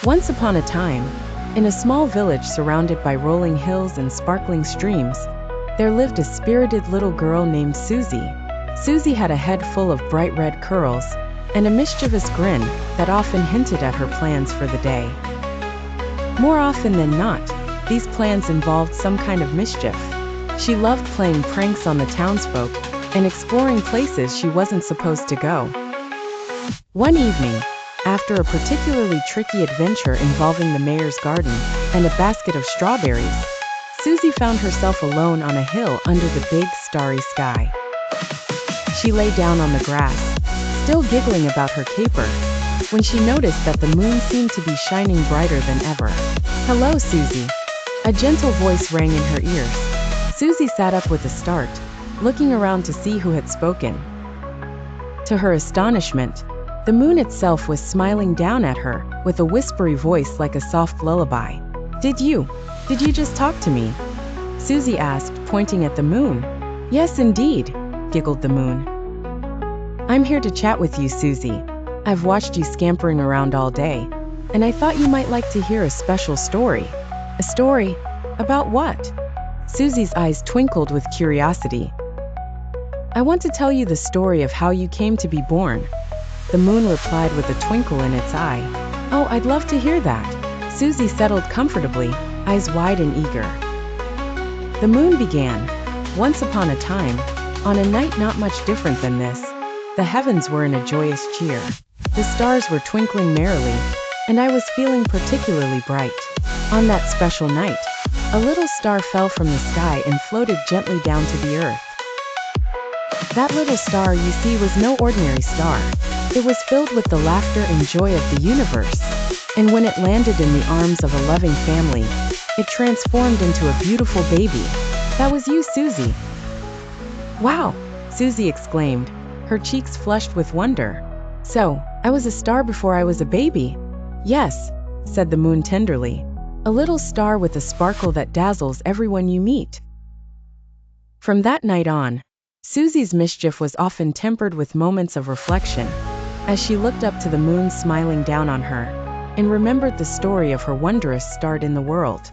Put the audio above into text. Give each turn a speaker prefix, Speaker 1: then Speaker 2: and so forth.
Speaker 1: Once upon a time, in a small village surrounded by rolling hills and sparkling streams, there lived a spirited little girl named Susie. Susie had a head full of bright red curls and a mischievous grin that often hinted at her plans for the day. More often than not, these plans involved some kind of mischief. She loved playing pranks on the townsfolk and exploring places she wasn't supposed to go. One evening, after a particularly tricky adventure involving the mayor's garden and a basket of strawberries, Susie found herself alone on a hill under the big starry sky. She lay down on the grass, still giggling about her caper, when she noticed that the moon seemed to be shining brighter than ever. "Hello, Susie." A gentle voice rang in her ears. Susie sat up with a start, looking around to see who had spoken. To her astonishment, the moon itself was smiling down at her, with a whispery voice like a soft lullaby. Did you just talk to me?" Susie asked, pointing at the moon. "Yes, indeed," giggled the moon. "I'm here to chat with you, Susie. I've watched you scampering around all day, and I thought you might like to hear a special story." "A story? About what?" Susie's eyes twinkled with curiosity. "I want to tell you the story of how you came to be born," the moon replied with a twinkle in its eye. "Oh, I'd love to hear that." Susie settled comfortably, eyes wide and eager. The moon began. "Once upon a time, on a night not much different than this, the heavens were in a joyous cheer. The stars were twinkling merrily, and I was feeling particularly bright. On that special night, a little star fell from the sky and floated gently down to the earth. That little star, you see, was no ordinary star. It was filled with the laughter and joy of the universe. And when it landed in the arms of a loving family, it transformed into a beautiful baby. That was you, Susie." "Wow!" Susie exclaimed, her cheeks flushed with wonder. "So, I was a star before I was a baby?" "Yes," said the moon tenderly. "A little star with a sparkle that dazzles everyone you meet." From that night on, Susie's mischief was often tempered with moments of reflection, as she looked up to the moon smiling down on her, and remembered the story of her wondrous start in the world.